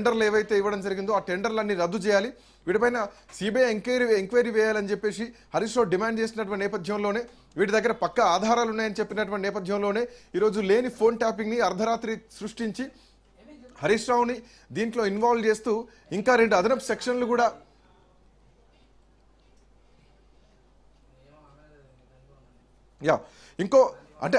టెండర్లు ఏవైతే ఇవ్వడం జరిగిందో ఆ టెండర్లన్నీ రద్దు చేయాలి, వీటిపైన సిబిఐ ఎంక్వైరీ వేయాలని చెప్పేసి హరీష్ రావు డిమాండ్ చేసినటువంటి నేపథ్యంలోనే, వీటి దగ్గర పక్కా ఆధారాలు ఉన్నాయని చెప్పినటువంటి నేపథ్యంలోనే ఈరోజు లేని ఫోన్ ట్యాపింగ్ని అర్ధరాత్రి సృష్టించి హరీష్ రావుని దీంట్లో ఇన్వాల్వ్ చేస్తూ ఇంకా 2 అదనపు సెక్షన్లు కూడా ఇంకో అంటే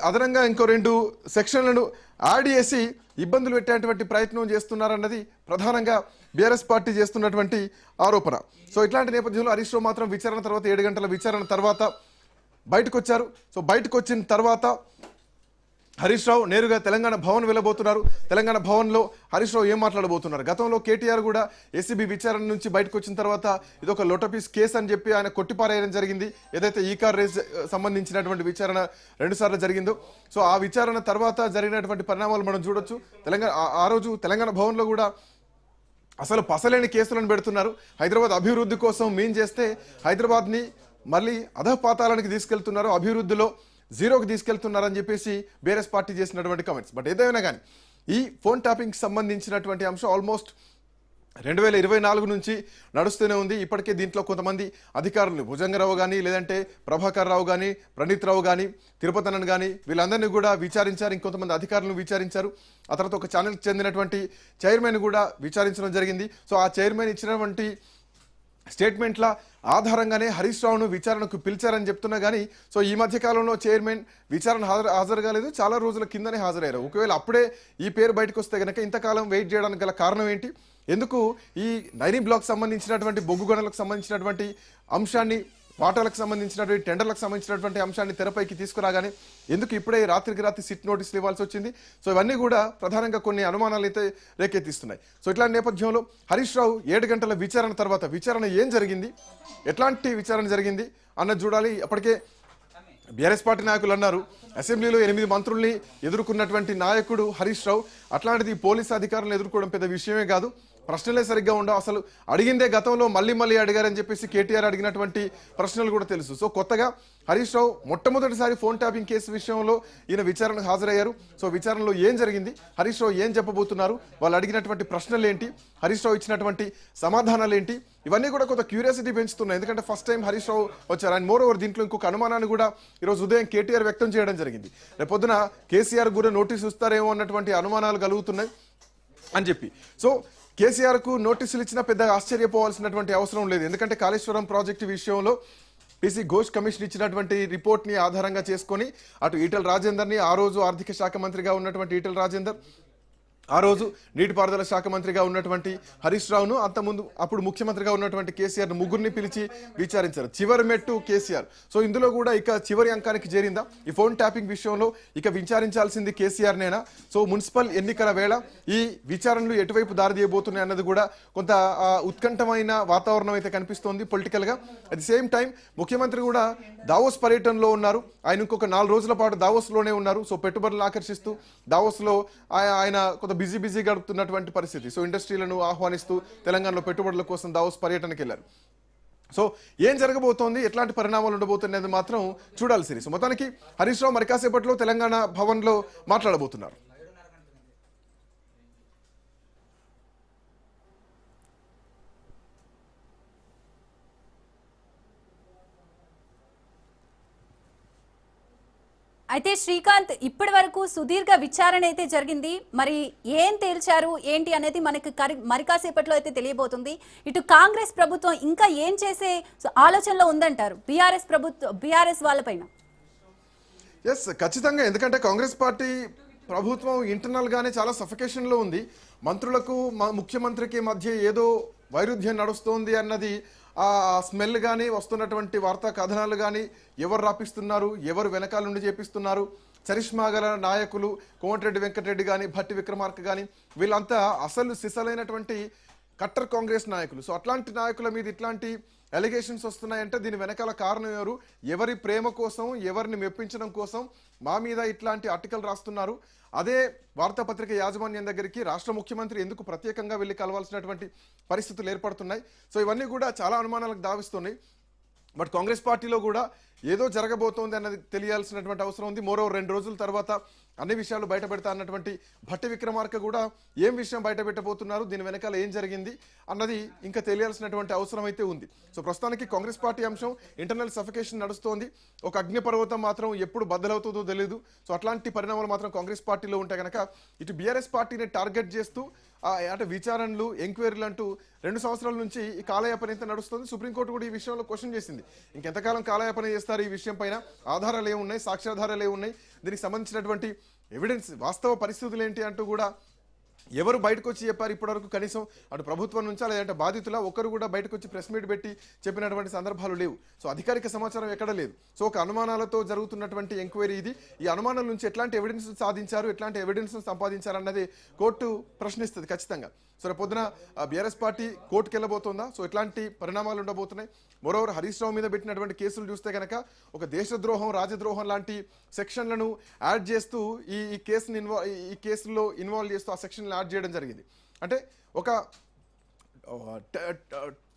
అదనంగా ఇంకో 2 సెక్షన్లను యాడ్ చేసి ఇబ్బందులు పెట్టేటువంటి ప్రయత్నం చేస్తున్నారన్నది ప్రధానంగా బీఆర్ఎస్ పార్టీ చేస్తున్నటువంటి ఆరోపణ. సో ఇట్లాంటి నేపథ్యంలో హరీష్ రావు మాత్రం విచారణ తర్వాత 7 గంటల విచారణ తర్వాత బయటకు వచ్చారు. సో బయటకు వచ్చిన తర్వాత హరీష్ రావు నేరుగా తెలంగాణ భవన్ వెళ్ళబోతున్నారు. తెలంగాణ భవన్లో హరీష్ రావు ఏం మాట్లాడబోతున్నారు? గతంలో కేటీఆర్ కూడా ఏసీబీ విచారణ నుంచి బయటకు వచ్చిన తర్వాత ఇది ఒక లోటపీస్ కేసు అని చెప్పి ఆయన కొట్టిపారేయడం జరిగింది. ఏదైతే ఈ కార్ రేస్ సంబంధించినటువంటి విచారణ 2 సార్లు జరిగిందో, సో ఆ విచారణ తర్వాత జరిగినటువంటి పరిణామాలు మనం చూడొచ్చు. ఆ రోజు తెలంగాణ భవన్లో కూడా అసలు పసలేని కేసులను పెడుతున్నారు. హైదరాబాద్ అభివృద్ధి కోసం మీన్ చేస్తే హైదరాబాద్ని మళ్ళీ అధపాతాళానికి తీసుకెళ్తున్నారు, అభివృద్ధిలో జీరోకి తీసుకెళ్తున్నారని చెప్పేసి బీఆర్ఎస్ పార్టీ చేసినటువంటి కామెంట్స్. బట్ ఏదైనా కానీ ఈ ఫోన్ ట్యాపింగ్కి సంబంధించినటువంటి అంశం ఆల్మోస్ట్ 2024 నుంచి నడుస్తూనే ఉంది. ఇప్పటికే దీంట్లో కొంతమంది అధికారులు భుజంగరావు కానీ, లేదంటే ప్రభాకర్ రావు కానీ, ప్రణీత్ రావు కానీ, తిరుపతనన్ కానీ వీళ్ళందరినీ కూడా విచారించారు. ఇంకొంతమంది అధికారులను విచారించారు. ఆ తర్వాత ఒక ఛానల్కి చెందినటువంటి చైర్మన్ కూడా విచారించడం జరిగింది. సో ఆ చైర్మన్ ఇచ్చినటువంటి స్టేట్మెంట్ల ఆధారంగానే హరీష్ రావును విచారణకు పిలిచారని చెప్తున్నా కానీ, సో ఈ మధ్య కాలంలో చైర్మన్ విచారణ హాజరు కాలేదు, చాలా రోజుల కిందనే హాజరయ్యారు. ఒకవేళ అప్పుడే ఈ పేరు బయటకు వస్తే కనుక ఇంతకాలం వెయిట్ చేయడానికి గల కారణం ఏంటి? ఎందుకు ఈ నైనీ బ్లాక్ సంబంధించినటువంటి బొగ్గు గనులకు సంబంధించినటువంటి అంశాన్ని, వాటాలకు సంబంధించినటువంటి టెండర్లకు సంబంధించినటువంటి అంశాన్ని తెరపైకి తీసుకురాగానే ఎందుకు ఇప్పుడే రాత్రికి రాత్రి సిట్ నోటీసులు ఇవ్వాల్సి వచ్చింది? సో ఇవన్నీ కూడా ప్రధానంగా కొన్ని అనుమానాలు అయితే రేకెత్తిస్తున్నాయి. సో ఇట్లాంటి నేపథ్యంలో హరీష్ రావు 7 గంటల విచారణ తర్వాత విచారణ ఏం జరిగింది, ఎట్లాంటి విచారణ జరిగింది అన్నది చూడాలి. అప్పటికే బీఆర్ఎస్ పార్టీ నాయకులు అన్నారు, అసెంబ్లీలో 8 మంత్రుల్ని ఎదుర్కొన్నటువంటి నాయకుడు హరీష్ రావు, అట్లాంటిది పోలీసు అధికారులను ఎదుర్కోవడం పెద్ద విషయమే కాదు, ప్రశ్నలే సరిగ్గా ఉండవు, అసలు అడిగిందే గతంలో మళ్ళీ అడిగారని చెప్పేసి కేటీఆర్ అడిగినటువంటి ప్రశ్నలు కూడా తెలుసు. సో కొత్తగా హరీష్ రావు మొట్టమొదటిసారి ఫోన్ ట్యాపింగ్ కేసు విషయంలో ఈయన విచారణకు హాజరయ్యారు. సో విచారణలో ఏం జరిగింది, హరీష్ రావు ఏం చెప్పబోతున్నారు, వాళ్ళు అడిగినటువంటి ప్రశ్నలు ఏంటి, హరీష్ రావు ఇచ్చినటువంటి సమాధానాలు ఏంటి, ఇవన్నీ కూడా కొంత క్యూరియాసిటీ పెంచుతున్నాయి. ఎందుకంటే ఫస్ట్ టైం హరీష్ రావు వచ్చారు. అండ్ మోర్ ఓవర్ దీంట్లో ఇంకొక అనుమానాన్ని కూడా ఈరోజు ఉదయం కేటీఆర్ వ్యక్తం చేయడం జరిగింది. రేపొద్దున కేసీఆర్ కూడా నోటీసు ఇస్తారేమో అన్నటువంటి అనుమానాలు కలుగుతున్నాయి అని చెప్పి. సో కేసీఆర్కు నోటీసులు ఇచ్చినా పెద్దగా ఆశ్చర్యపోవాల్సినటువంటి అవసరం లేదు. ఎందుకంటే కాళేశ్వరం ప్రాజెక్టు విషయంలో పీసీ ఘోష్ కమిషన్ ఇచ్చినటువంటి రిపోర్ట్ని ఆధారంగా చేసుకొని అటు ఈటెల రాజేందర్ని, ఆ రోజు ఆర్థిక శాఖ మంత్రిగా ఉన్నటువంటి ఈటెల రాజేందర్, ఆ రోజు నీటిపారుదల శాఖ మంత్రిగా ఉన్నటువంటి హరీష్ రావును, అంతకుముందు అప్పుడు ముఖ్యమంత్రిగా ఉన్నటువంటి కేసీఆర్ ముగ్గురిని పిలిచి విచారించారు. చివరి మెట్టు కేసీఆర్. సో ఇందులో కూడా ఇక చివరి అంకానికి చేరిందా ఈ ఫోన్ ట్యాపింగ్ విషయంలో? ఇక విచారించాల్సింది కేసీఆర్నేనా? సో మున్సిపల్ ఎన్నికల వేళ ఈ విచారణలు ఎటువైపు దారి తీయబోతున్నాయి అన్నది కూడా కొంత ఉత్కంఠమైన వాతావరణం అయితే కనిపిస్తోంది పొలిటికల్గా. అట్ ది సేమ్ టైం ముఖ్యమంత్రి కూడా దావోస్ పర్యటనలో ఉన్నారు. ఆయన ఇంకొక 4 రోజుల పాటు దావోస్లోనే ఉన్నారు. సో పెట్టుబడులను ఆకర్షిస్తూ దావోస్లో ఆయన కొంత బిజీ గడుపుతున్నటువంటి పరిస్థితి. సో ఇండస్ట్రీలను ఆహ్వానిస్తూ తెలంగాణలో పెట్టుబడుల కోసం దావోస్ పర్యటనకి వెళ్ళారు. సో ఏం జరగబోతోంది, ఎట్లాంటి పరిణామాలు ఉండబోతున్నది మాత్రం చూడాల్సింది. సో మొత్తానికి హరీష్ రావు మరి కాసేపట్లో తెలంగాణ భవన్లో మాట్లాడబోతున్నారు. అయితే శ్రీకాంత్, ఇప్పటి వరకు సుదీర్ఘ విచారణ అయితే జరిగింది. మరి ఏం తేల్చారు ఏంటి అనేది మనకి మరి కాసేపట్లో అయితే తెలియబోతుంది. ఇటు కాంగ్రెస్ ప్రభుత్వం ఇంకా ఏం చేసే ఆలోచనలో ఉందంటారు బీఆర్ఎస్ వాళ్ళపైన? ఎస్, ఖచ్చితంగా. ఎందుకంటే కాంగ్రెస్ పార్టీ ప్రభుత్వం ఇంటర్నల్ గానే చాలా సఫికేషన్లో ఉంది. మంత్రులకు ముఖ్యమంత్రికి మధ్య ఏదో వైరుధ్యం నడుస్తోంది అన్నది ఆ స్మెల్ కానీ, వస్తున్నటువంటి వార్తా కథనాలు కానీ, ఎవరు రాపిస్తున్నారు, ఎవరు వెనకాల నుండి చేపిస్తున్నారు, చరిష్మా గల నాయకులు కోమటిరెడ్డి వెంకటరెడ్డి కానీ, భట్టి విక్రమార్క కానీ, వీళ్ళంతా అసలు సిసలైనటువంటి కట్టర్ కాంగ్రెస్ నాయకులు. సో అట్లాంటి నాయకుల మీద ఇట్లాంటి ఎలిగేషన్స్ వస్తున్నాయంటే దీని వెనకాల కారణం ఎవరు, ఎవరి ప్రేమ కోసం, ఎవరిని మెప్పించడం కోసం మా మీద ఇట్లాంటి ఆర్టికల్ రాస్తున్నారు, అదే వార్తాపత్రిక యాజమాన్యం దగ్గరికి రాష్ట్ర ముఖ్యమంత్రి ఎందుకు ప్రత్యేకంగా వెళ్ళి కలవాల్సినటువంటి పరిస్థితులు ఏర్పడుతున్నాయి. సో ఇవన్నీ కూడా చాలా అనుమానాలకు దావిస్తున్నాయి. బట్ కాంగ్రెస్ పార్టీలో కూడా ఏదో జరగబోతోంది అన్నది తెలియాల్సినటువంటి అవసరం ఉంది. మరోవర్ 2 రోజుల తర్వాత అన్ని విషయాలు బయటపెడతా అన్నటువంటి భట్టి విక్రమార్క కూడా ఏం విషయం బయటపెట్టబోతున్నారు, దీని వెనకాల ఏం జరిగింది అన్నది ఇంకా తెలియాల్సినటువంటి అవసరం అయితే ఉంది. సో ప్రస్తుతానికి కాంగ్రెస్ పార్టీ అంశం ఇంటర్నల్ సఫికేషన్ నడుస్తోంది. ఒక అగ్నిపర్వతం మాత్రం ఎప్పుడు బద్దలవుతుందో తెలియదు. సో అట్లాంటి పరిణామాలు మాత్రం కాంగ్రెస్ పార్టీలో ఉంటే కనుక ఇటు బీఆర్ఎస్ పార్టీని టార్గెట్ చేస్తూ అంటే విచారణలు ఎంక్వైరీలు అంటూ 2 సంవత్సరాల నుంచి ఈ కాలయాపన ఎంత నడుస్తుంది. సుప్రీంకోర్టు కూడా ఈ విషయంలో క్వశ్చన్ చేసింది. ఇంకెంతకాలం కాలయాపన చేస్తారు, ఈ విషయం పైన ఆధారాలు ఏమున్నాయి, సాక్ష్యాధారాలు ఏమున్నాయి, దీనికి సంబంధించినటువంటి ఎవిడెన్స్ వాస్తవ పరిస్థితులు ఏంటి అంటూ కూడా ఎవరు బయటకు వచ్చి చెప్పారు ఇప్పటివరకు? కనీసం అటు ప్రభుత్వం నుంచా లేదంటే బాధితుల ఒకరు కూడా బయటకు వచ్చి ప్రెస్ మీట్ పెట్టి చెప్పినటువంటి సందర్భాలు లేవు. సో అధికారిక సమాచారం ఎక్కడ లేదు. సో ఒక అనుమానాలతో జరుగుతున్నటువంటి ఎంక్వైరీ ఇది. ఈ అనుమానాల నుంచి ఎట్లాంటి ఎవిడెన్స్ సాధించారు, ఎట్లాంటి ఎవిడెన్స్ సంపాదించారన్నది కోర్టు ప్రశ్నిస్తుంది ఖచ్చితంగా. సో రేపు పొద్దున బీఆర్ఎస్ పార్టీ కోర్టుకు వెళ్ళబోతుందా? సో ఎట్లాంటి పరిణామాలు ఉండబోతున్నాయి? మరోవర్ హరీష్ రావు మీద పెట్టినటువంటి కేసులు చూస్తే కనుక ఒక దేశద్రోహం, రాజద్రోహం లాంటి సెక్షన్లను యాడ్ చేస్తూ ఈ కేసులో ఇన్వాల్వ్ చేస్తూ ఆ సెక్షన్లు యాడ్ చేయడం జరిగింది. అంటే ఒక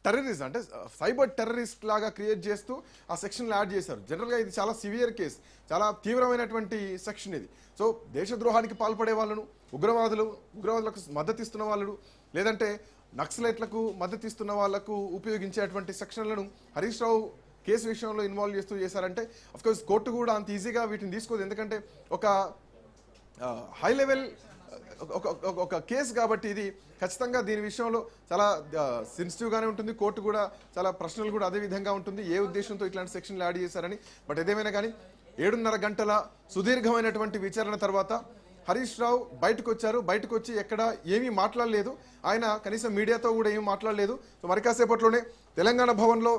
టెర్రరిస్ట్ అంటే సైబర్ టెర్రరిస్ట్ లాగా క్రియేట్ చేస్తూ ఆ సెక్షన్లు యాడ్ చేశారు. జనరల్గా ఇది చాలా సివియర్ కేసు, చాలా తీవ్రమైనటువంటి సెక్షన్ ఇది. సో దేశద్రోహానికి పాల్పడే వాళ్ళను, ఉగ్రవాదులకు మద్దతు ఇస్తున్న వాళ్ళను, లేదంటే నక్సలైట్లకు మద్దతు ఇస్తున్న వాళ్లకు ఉపయోగించేటువంటి సెక్షన్లను హరీష్ రావు కేసు విషయంలో ఇన్వాల్వ్ చేస్తూ చేశారంటే అఫ్కోర్స్ కోర్టు కూడా అంత ఈజీగా వీటిని తీసుకోదు. ఎందుకంటే ఒక హై లెవెల్ ఒక కేసు కాబట్టి ఇది ఖచ్చితంగా దీని విషయంలో చాలా సెన్సిటివ్గానే ఉంటుంది. కోర్టు కూడా చాలా ప్రశ్నలు కూడా అదే విధంగా ఉంటుంది, ఏ ఉద్దేశంతో ఇట్లాంటి సెక్షన్లు యాడ్ చేశారని. బట్ ఏదేమైనా కానీ 7.5 గంటల సుదీర్ఘమైనటువంటి విచారణ తర్వాత హరీష్ రావు బయటకు వచ్చారు. బయటకు వచ్చి ఎక్కడ ఏమీ మాట్లాడలేదు. ఆయన కనీసం మీడియాతో కూడా ఏమీ మాట్లాడలేదు. సో మరి కాసేపట్లోనే తెలంగాణ భవన్లో